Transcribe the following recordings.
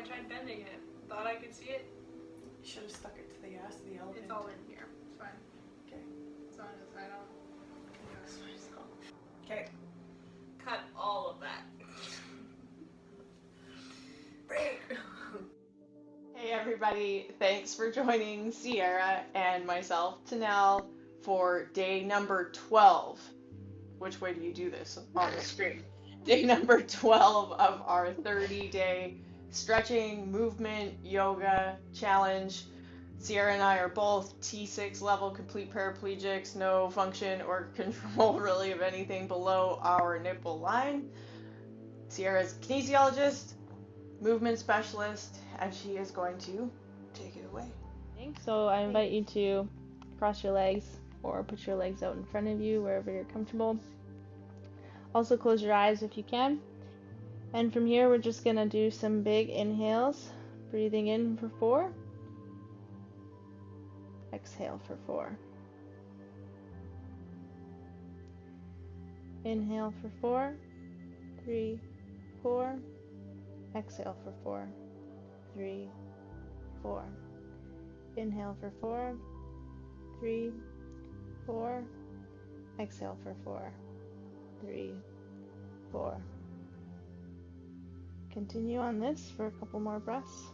I tried bending it. Thought I could see it. You should have stuck it to the ass of the elephant. It's all in here. It's fine. Okay. As long as I don't use myself. Okay. Cut all of that. Break. Hey everybody, thanks for joining Sierra and myself, Tanelle, for day number 12. Which way do you do this on the screen? Day number 12 of our 30-day stretching, movement, yoga challenge. Sierra and I are both T6 level complete paraplegics, no function or control really of anything below our nipple line. Sierra's kinesiologist, movement specialist, and she is going to take it away. So I invite you to cross your legs or put your legs out in front of you wherever you're comfortable. Also close your eyes if you can. And from here we're just going to do some big inhales. Breathing in for 4. Exhale for 4. Inhale for 4. 3, 4. Exhale for 4. 3, 4. Inhale for 4. 3, 4. Exhale for 4. 3, 4. Continue on this for a couple more breaths.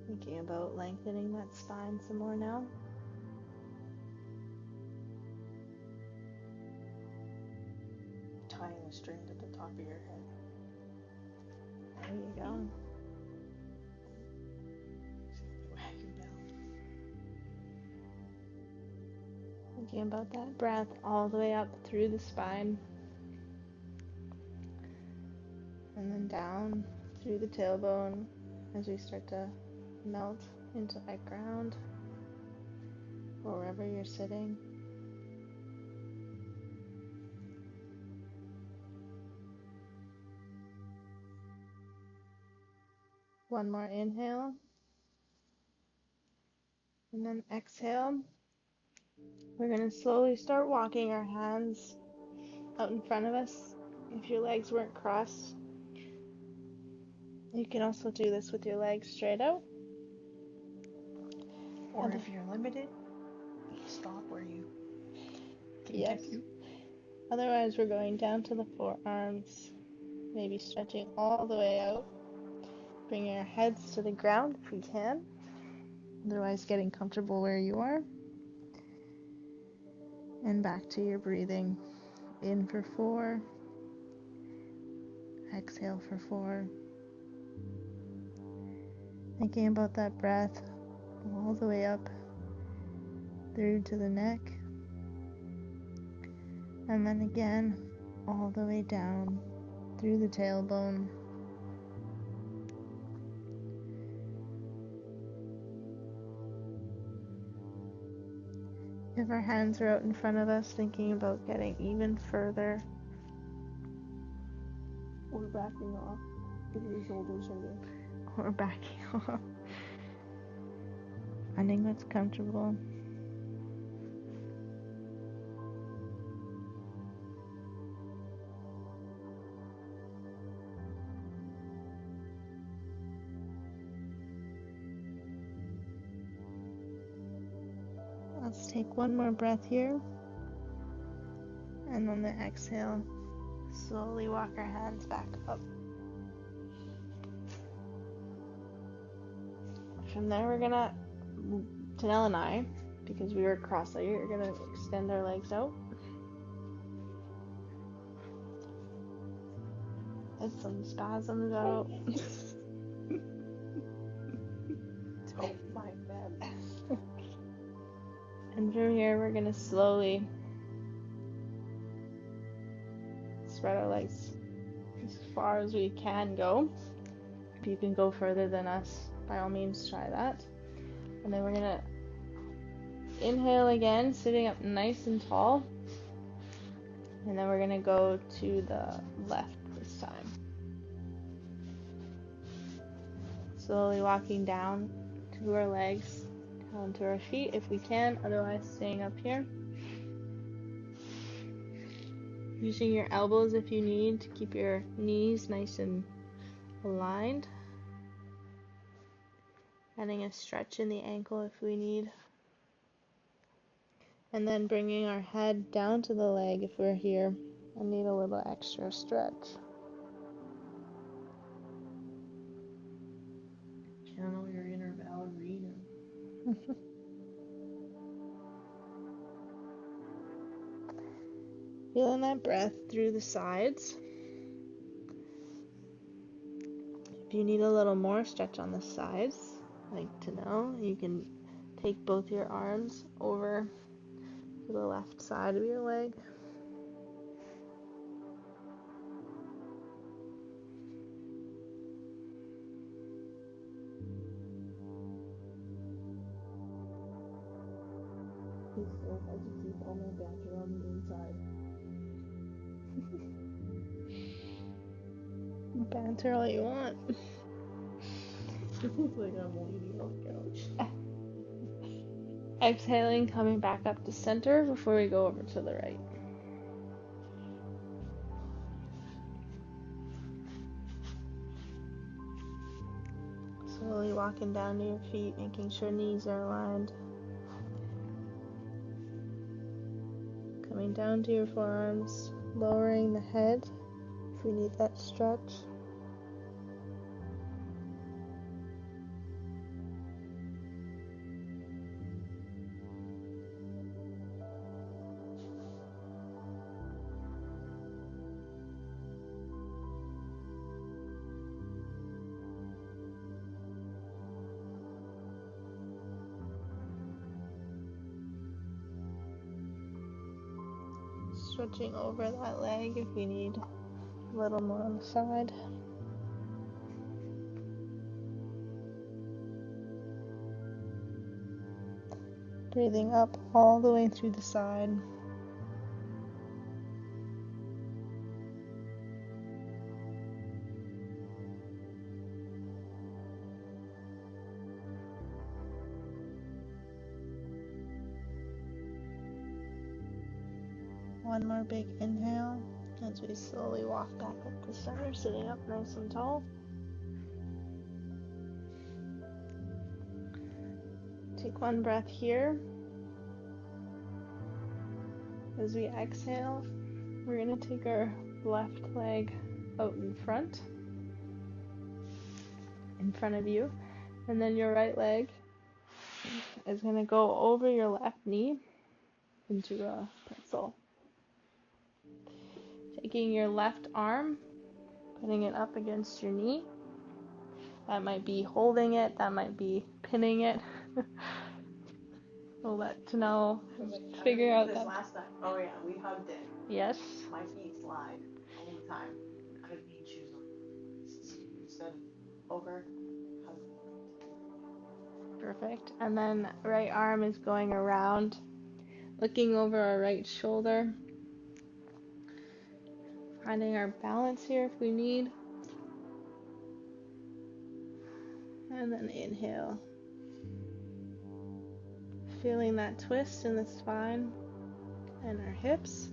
Thinking about lengthening that spine some more now. Tying the string to the top of your head. There you go. Wagging down. Thinking about that breath all the way up through the spine. And then down through the tailbone as we start to melt into that ground or wherever you're sitting. One more inhale. And then exhale. We're going to slowly start walking our hands out in front of us. If your legs weren't crossed, you can also do this with your legs straight out. Or if you're limited, stop where you can Yes. get to. Otherwise, we're going down to the forearms, maybe stretching all the way out. Bringing our heads to the ground if we can. Otherwise, getting comfortable where you are. And back to your breathing. In for 4. Exhale for 4. Thinking about that breath all the way up through to the neck. And then again, all the way down through the tailbone. If our hands are out in front of us, thinking about getting even further. Or backing off. Give your shoulders over. Or backing off. Finding what's comfortable. Let's take one more breath here. And on the exhale, slowly walk our hands back up. From there, we're gonna, Tanelle and I, because we were cross-legged, we're gonna extend our legs out. Let some spasms out. Don't mind them. And from here, we're gonna slowly spread our legs as far as we can go. If you can go further than us, by all means try that. And then we're gonna inhale again, sitting up nice and tall. And then we're gonna go to the left this time. Slowly walking down to our legs, onto our feet if we can, otherwise staying up here. Using your elbows if you need to keep your knees nice and aligned. Adding a stretch in the ankle if we need. And then bringing our head down to the leg if we're here and need a little extra stretch. Channel your inner ballerina. Feeling that breath through the sides. If you need a little more stretch on the sides, like Tanelle, you can take both your arms over to the left side of your leg. It's so hard to keep all my banter on the inside. Banter all you want. It looks like I'm leaning on the couch. Exhaling, coming back up to center before we go over to the right. Slowly walking down to your feet, making sure knees are aligned. Coming down to your forearms, lowering the head if we need that stretch. Stretching over that leg if we need a little more on the side. Breathing up all the way through the side. One more big inhale as we slowly walk back up to center, sitting up nice and tall. Take one breath here. As we exhale, we're going to take our left leg out in front of you, and then your right leg is going to go over your left knee into a pretzel. Taking your left arm, putting it up against your knee. That might be holding it, that might be pinning it. We'll let Tanelle figure out this that. Last time. Oh yeah, we hugged it. Yes. My feet slide all the time. I didn't need shoes on. Instead of over, hug. Perfect. And then right arm is going around, looking over our right shoulder. Finding our balance here if we need. And then inhale. Feeling that twist in the spine and our hips.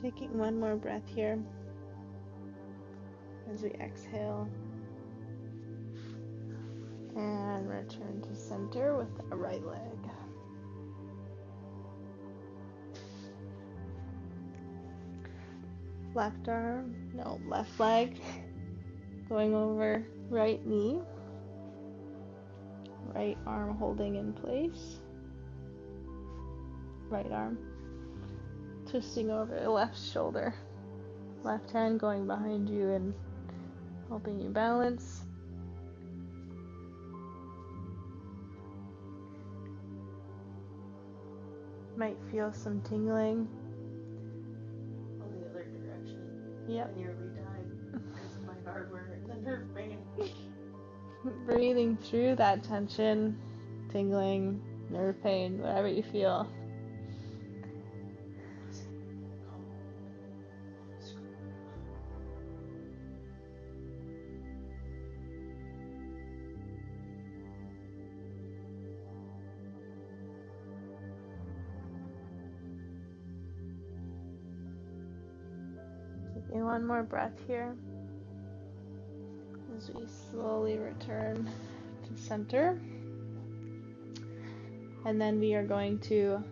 Taking one more breath here as we exhale and return to center with our right leg. Left leg going over right knee, right arm holding in place, right arm twisting over the left shoulder, left hand going behind you and helping you balance. Might feel some tingling. On the other direction. Yep. I nearly died because of my hardware and the nerve pain. Breathing through that tension, tingling, nerve pain, whatever you feel. Taking one more breath here as we slowly return to center. And then we are going to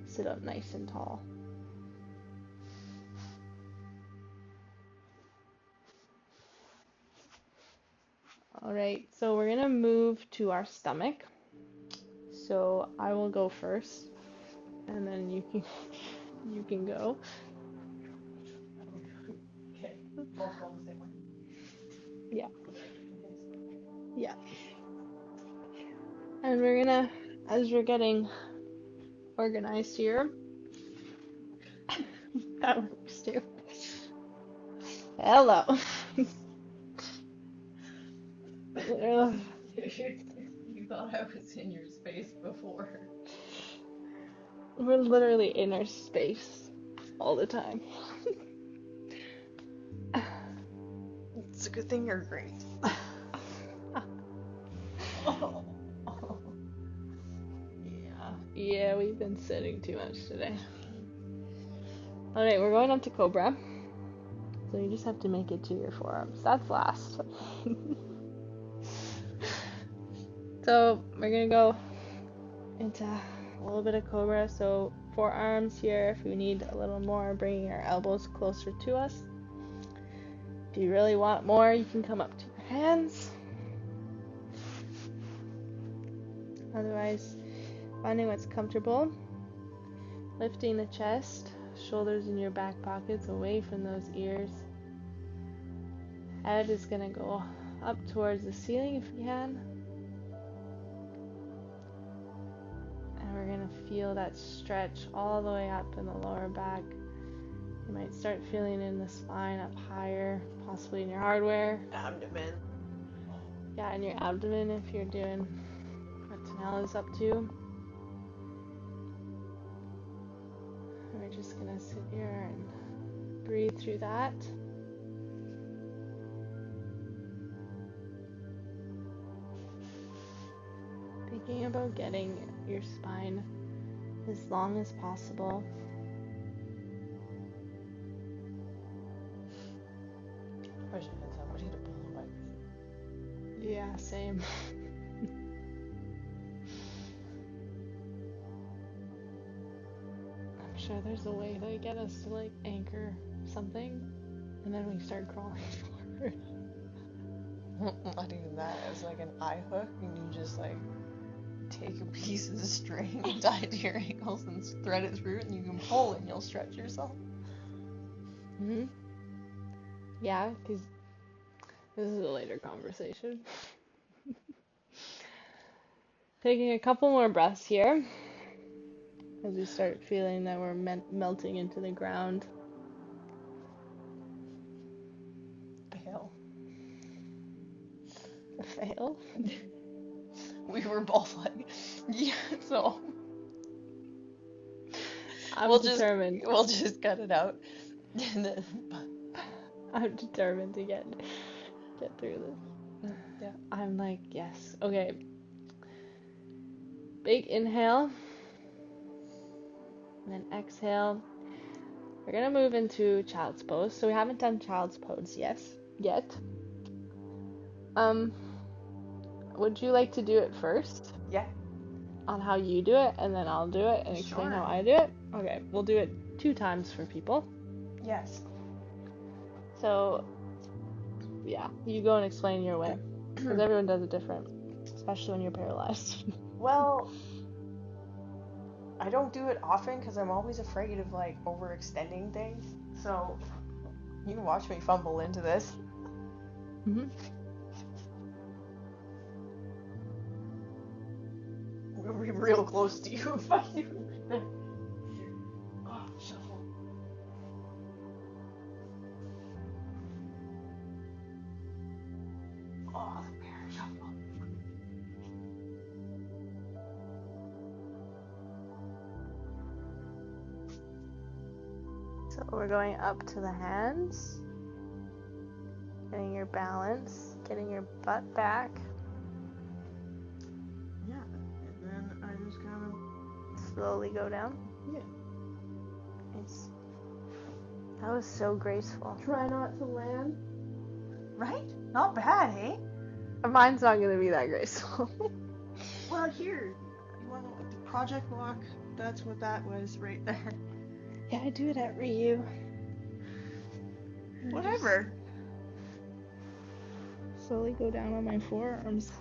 sit up nice and tall. Alright, so we're gonna move to our stomach. So I will go first, and then you can go. Okay, both go the same way. Yeah. Yeah. And we're gonna, as we're getting organized here, that works too. Hello. You thought I was in your space before. We're literally in our space all the time. It's a good thing you're great. Oh. Yeah, we've been sitting too much today. Alright, we're going up to Cobra. So you just have to make it to your forearms. That's last. So we're gonna go into a little bit of Cobra. So forearms here, if we need a little more, bringing our elbows closer to us. If you really want more, you can come up to your hands. Otherwise, finding what's comfortable. Lifting the chest, shoulders in your back pockets, away from those ears. Head is gonna go up towards the ceiling if you can. And we're gonna feel that stretch all the way up in the lower back. You might start feeling in the spine up higher, possibly in your hardware. Abdomen. Yeah, in your abdomen if you're doing what Tanelle is up to. And we're just gonna sit here and breathe through that. Thinking about getting your spine as long as possible. I wish I had somebody to pull my feet. Yeah, same. I'm sure there's a way to get us to like anchor something and then we start crawling forward. Not even that. It's like an eye hook, and you just like take a piece of the string and tie it to your ankles and thread it through, and you can pull and you'll stretch yourself. Yeah, because this is a later conversation. Taking a couple more breaths here as we start feeling that we're melting into the ground. Fail. Fail? We were both like, yeah, so I'm we'll determined. We'll just cut it out. And then, I'm determined to get through this. yeah. I'm like, yes. Okay. Big inhale. And then exhale. We're gonna move into child's pose. So we haven't done child's pose yet. Would you like to do it first? Yeah. On how you do it, and then I'll do it and explain how I do it? Okay, we'll do it 2 times for people. Yes. So, yeah, you go and explain your way. Because everyone does it different, especially when you're paralyzed. Well, I don't do it often because I'm always afraid of like overextending things. So you can watch me fumble into this. We'll be real close to you if I do Oh, shuffle. So we're going up to the hands, getting your balance, getting your butt back. Yeah, and then I just kind of, Slowly go down. yeah. Nice. That was so graceful. Try not to land. Right? Not bad, eh? Mine's not gonna be that graceful. Well, here, you want the project walk? That's what that was right there. Yeah, I do it at Ryu. Whatever. Slowly go down on my forearms.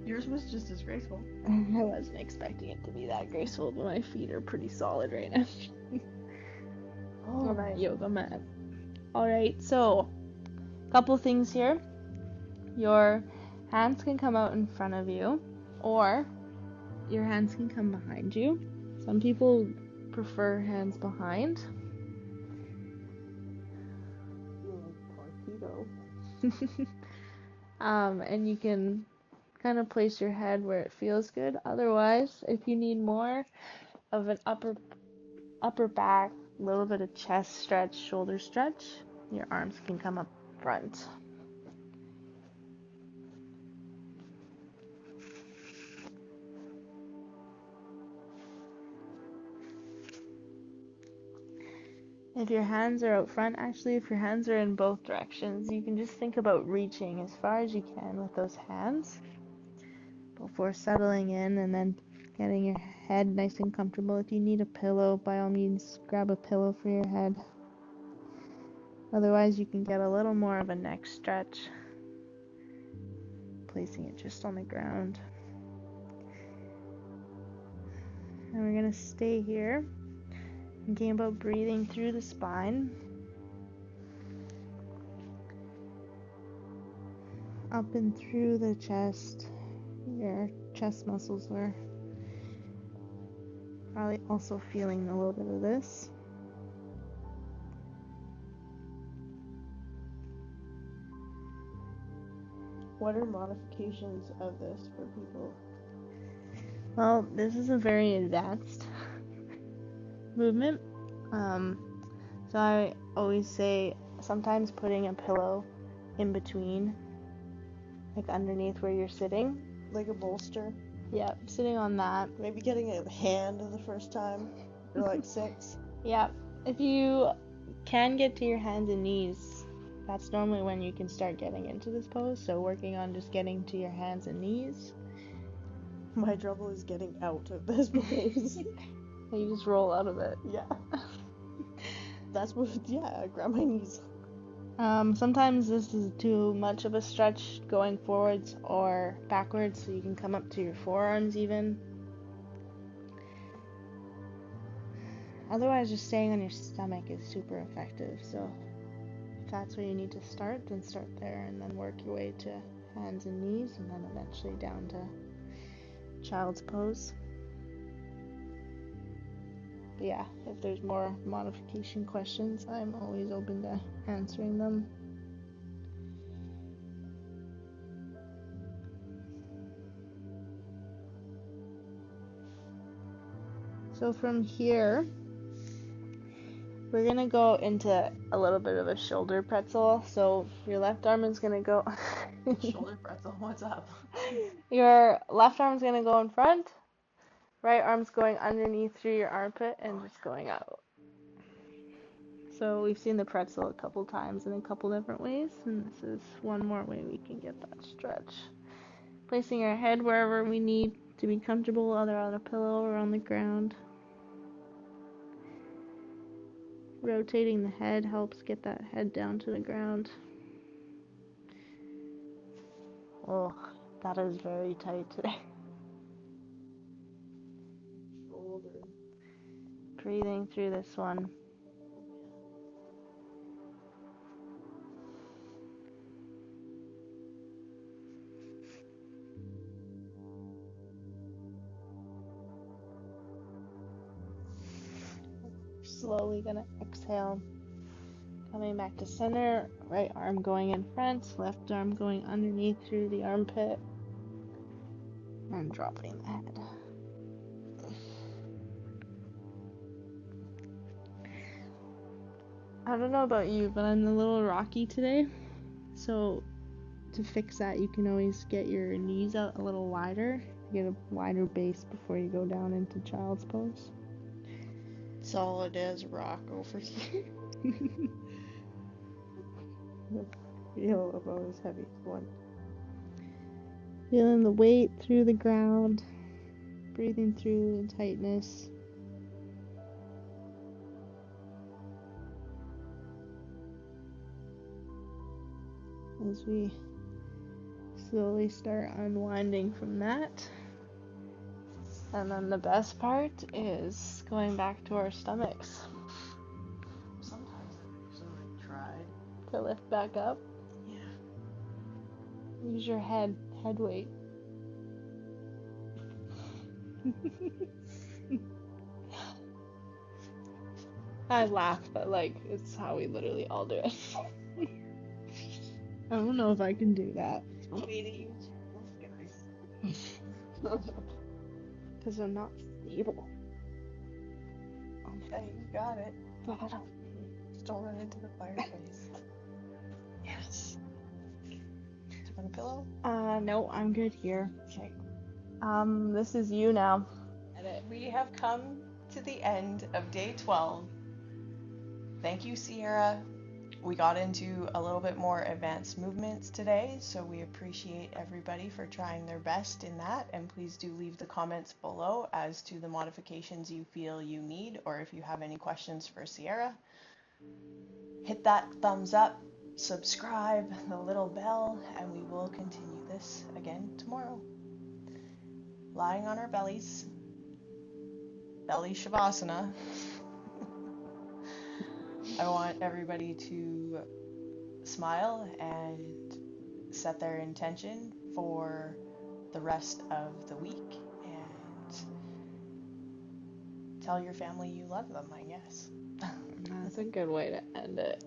Yours was just as graceful. I wasn't expecting it to be that graceful, but my feet are pretty solid right now. On that yoga mat. Alright, so couple things here. Your hands can come out in front of you, or your hands can come behind you. Some people prefer hands behind. And you can kind of place your head where it feels good. Otherwise, if you need more of an upper back, a little bit of chest stretch, shoulder stretch, your arms can come up front. If your hands are out front, actually, if your hands are in both directions, you can just think about reaching as far as you can with those hands before settling in and then getting your head nice and comfortable. If you need a pillow, by all means, grab a pillow for your head. Otherwise, you can get a little more of a neck stretch, placing it just on the ground. And we're going to stay here, thinking about breathing through the spine, up and through the chest. Your chest muscles are probably also feeling a little bit of this. What are modifications of this for people? Well, this is a very advanced movement. So I always say sometimes putting a pillow in between, like underneath where you're sitting. Like a bolster? Yeah, sitting on that. Maybe getting a hand the first time? Or like 6? Yeah, if you can get to your hands and knees, that's normally when you can start getting into this pose. So working on just getting to your hands and knees. My trouble is getting out of this pose. You just roll out of it. Yeah. That's what, yeah, I grab my knees. Sometimes this is too much of a stretch going forwards or backwards, so you can come up to your forearms even. Otherwise, just staying on your stomach is super effective, so if that's where you need to start, then start there and then work your way to hands and knees and then eventually down to child's pose. But yeah, if there's more modification questions, I'm always open to answering them. So from here, we're gonna go into a little bit of a shoulder pretzel. So your left arm is gonna go. Shoulder pretzel, what's up? Your left arm's gonna go in front. Right arm's going underneath through your armpit and just going out. So we've seen the pretzel a couple times in a couple different ways, and this is one more way we can get that stretch. Placing our head wherever we need to be comfortable, either on a pillow or on the ground. Rotating the head helps get that head down to the ground. Oh, that is very tight today. Shoulder. Breathing through this one. Slowly gonna exhale. Coming back to center, right arm going in front, left arm going underneath through the armpit, and dropping the head. I don't know about you, but I'm a little rocky today. So to fix that, you can always get your knees out a little wider. Get a wider base before you go down into child's pose. Solid as rock over here. Feel about as heavy as one. Feeling the weight through the ground. Breathing through the tightness. As we slowly start unwinding from that. And then the best part is going back to our stomachs Sometimes I tried. to lift back up. Yeah. Use your head weight. I laugh, but like it's how we literally all do it. I don't know if I can do that. Because I'm not stable. Okay, you got it. Just don't run into the fireplace. Yes. Do you want a pillow? No, I'm good here. Okay. This is you now. We have come to the end of day 12. Thank you, Sierra. We got into a little bit more advanced movements today, so we appreciate everybody for trying their best in that. And please do leave the comments below as to the modifications you feel you need, or if you have any questions for Sierra. Hit that thumbs up, subscribe, the little bell, and we will continue this again tomorrow. Lying on our bellies, belly shavasana. I want everybody to smile and set their intention for the rest of the week and tell your family you love them, I guess. That's a good way to end it.